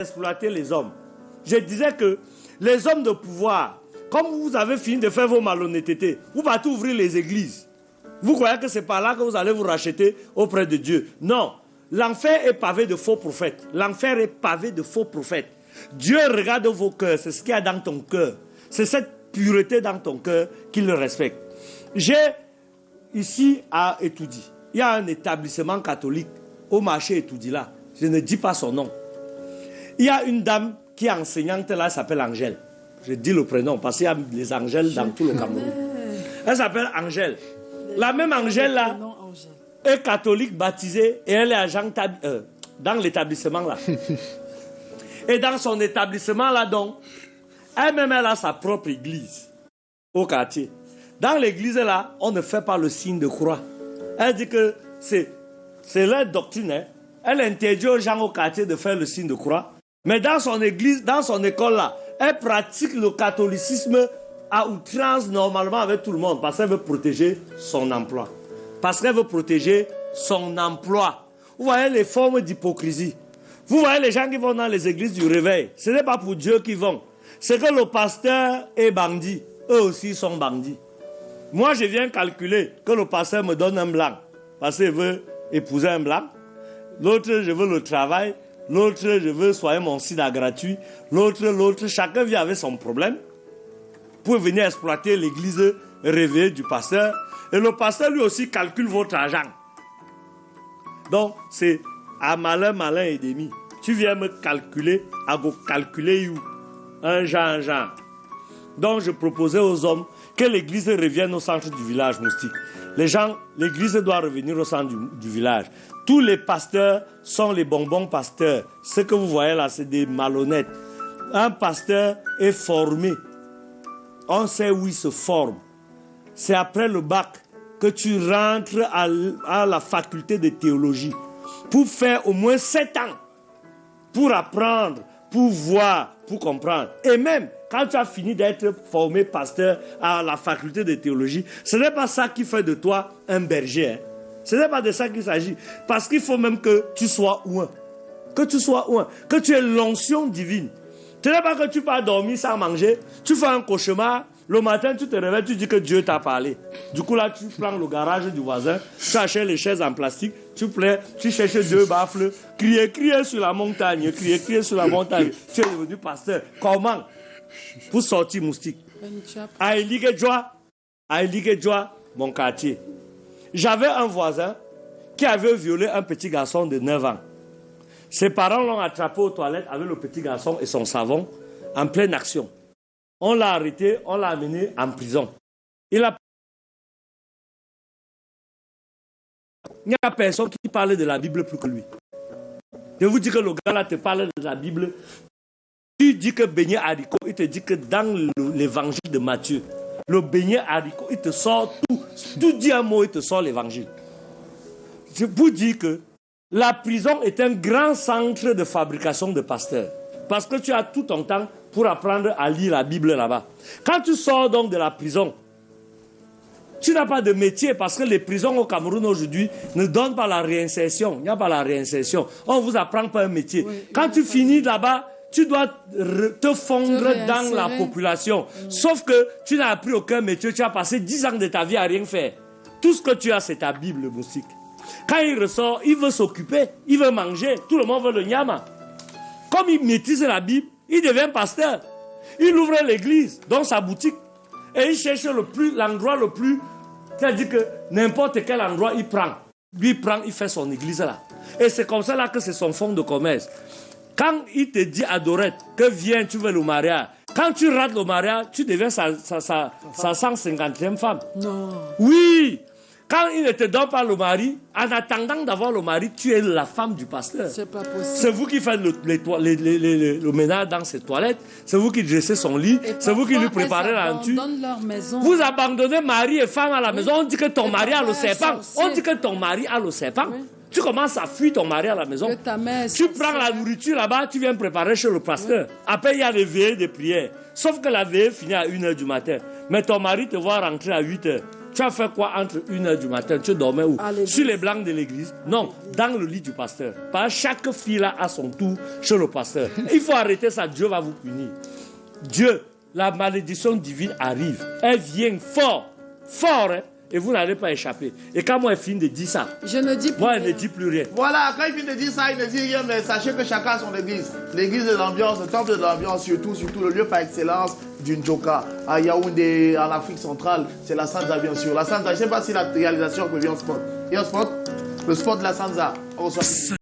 exploiter les hommes. Je disais que les hommes de pouvoir, comme vous avez fini de faire vos malhonnêtetés, vous partez ouvrir les églises. Vous croyez que c'est par là que vous allez vous racheter auprès de Dieu? Non. L'enfer est pavé de faux prophètes. L'enfer est pavé de faux prophètes. Dieu regarde vos cœurs. C'est ce qu'il y a dans ton cœur. C'est cette pureté dans ton cœur qu'il le respecte. J'ai ici à Etoudi, il y a un établissement catholique au marché Etoudi là. Je ne dis pas son nom. Il y a une dame qui est enseignante là, elle s'appelle Angèle. Je dis le prénom parce qu'il y a des Angèles dans tout le Cameroun. Elle s'appelle Angèle. La même Angèle là est catholique baptisée et elle est agent dans l'établissement là. Et dans son établissement là donc, elle-même elle a sa propre église au quartier. Dans l'église là, on ne fait pas le signe de croix. Elle dit que c'est leur doctrine. Hein. Elle interdit aux gens au quartier de faire le signe de croix. Mais dans son église, dans son école là, elle pratique le catholicisme à outrance normalement avec tout le monde parce qu'elle veut protéger son emploi. Parce qu'elle veut protéger son emploi. Vous voyez les formes d'hypocrisie. Vous voyez les gens qui vont dans les églises du réveil. Ce n'est pas pour Dieu qu'ils vont. C'est que le pasteur est bandit. Eux aussi sont bandits. Moi, je viens calculer que le pasteur me donne un blanc parce qu'il veut épouser un blanc. L'autre, je veux le travail. L'autre, je veux soigner mon sida gratuit. L'autre, chacun vient avec son problème pour venir exploiter l'église réveillée du pasteur. Et le pasteur, lui aussi, calcule votre argent. Donc, c'est à malin et demi. Tu viens me calculer, à vous calculer où? Un genre. Donc, je proposais aux hommes que l'église revienne au centre du village moustique. L'église doit revenir au centre du village. Tous les pasteurs sont les bonbons pasteurs. Ce que vous voyez là, c'est des malhonnêtes. Un pasteur est formé. On sait où il se forme. C'est après le bac que tu rentres à la faculté de théologie pour faire au moins 7 ans, pour apprendre, pour voir, pour comprendre. Et même quand tu as fini d'être formé pasteur à la faculté de théologie, ce n'est pas ça qui fait de toi un berger. Hein. Ce n'est pas de ça qu'il s'agit. Parce qu'il faut même que tu sois ouin. Que tu sois ouin. Que tu aies l'onction divine. Ce n'est pas que tu pars dormir sans manger. Tu fais un cauchemar. Le matin, tu te réveilles, tu dis que Dieu t'a parlé. Du coup, là, tu prends le garage du voisin. Tu achètes les chaises en plastique. Tu cherches 2 baffles. Crier sur la montagne. Crier sur la montagne. Tu es devenu pasteur. Comment? Pour sortir moustique. À Eligedjoa, mon quartier. J'avais un voisin qui avait violé un petit garçon de 9 ans. Ses parents l'ont attrapé aux toilettes avec le petit garçon et son savon en pleine action. On l'a arrêté, on l'a amené en prison. Il n'y a personne qui parle de la Bible plus que lui. Je vous dis que le gars là te parle de la Bible. Tu dis que beignet haricot, il te dit que dans l'évangile de Matthieu, le beignet haricot, il te sort tout. Tout dit un mot, il te sort l'évangile. Je vous dis que la prison est un grand centre de fabrication de pasteurs. Parce que tu as tout ton temps pour apprendre à lire la Bible là-bas. Quand tu sors donc de la prison, tu n'as pas de métier parce que les prisons au Cameroun aujourd'hui ne donnent pas la réinsertion. Il n'y a pas la réinsertion. On ne vous apprend pas un métier. Oui, quand tu finis là-bas, tu dois te fondre dans la population. Sauf que tu n'as appris aucun métier. Tu as passé 10 ans de ta vie à rien faire. Tout ce que tu as, c'est ta Bible, moustique. Quand il ressort, il veut s'occuper, il veut manger. Tout le monde veut le nyama. Comme il maîtrise la Bible, il devient pasteur. Il ouvre l'église dans sa boutique. Et il cherche l'endroit le plus... C'est-à-dire que n'importe quel endroit, il prend. Lui, il fait son église là. Et c'est comme ça là que c'est son fonds de commerce. Quand il te dit à Dorette que viens, tu veux le mariage. Quand tu rates le mariage, tu deviens sa 150e femme. Non. Oui. Quand il ne te donne pas le mari, en attendant d'avoir le mari, tu es la femme du pasteur. C'est pas possible. C'est vous qui faites le ménage dans ses toilettes. C'est vous qui dressez son lit. C'est vous qui lui préparez la lenture. Vous abandonnez mari et femme à la maison. On dit que ton mari a le serpent. On dit que ton mari a le serpent. Oui. Tu commences à fuir ton mari à la maison. Tu prends la nourriture là-bas, tu viens préparer chez le pasteur. Oui. Après, il y a les veillées de prière. Sauf que la veillée finit à 1h du matin. Mais ton mari te voit rentrer à 8h. Tu as fait quoi entre 1h du matin? Tu dormais où? Sur les blancs de l'église? Non, dans le lit du pasteur. Parce que chaque fille là a son tour chez le pasteur. Il faut arrêter ça, Dieu va vous punir. Dieu, la malédiction divine arrive. Elle vient fort, fort, hein, et vous n'allez pas échapper. Et quand moi, elle finit de dire ça, je ne dis plus moi, rien. elle ne dit plus rien. Voilà, quand il finit de dire ça, il ne dit rien, mais sachez que chacun a son église. L'église de l'ambiance, le temple de l'ambiance, surtout le lieu par excellence d'une Njoka. À Yaoundé, en Afrique centrale, c'est la Sanza, bien sûr. La Sanza, je ne sais pas si la réalisation revient au spot. Et au spot, le spot de la Sanza, on reçoit.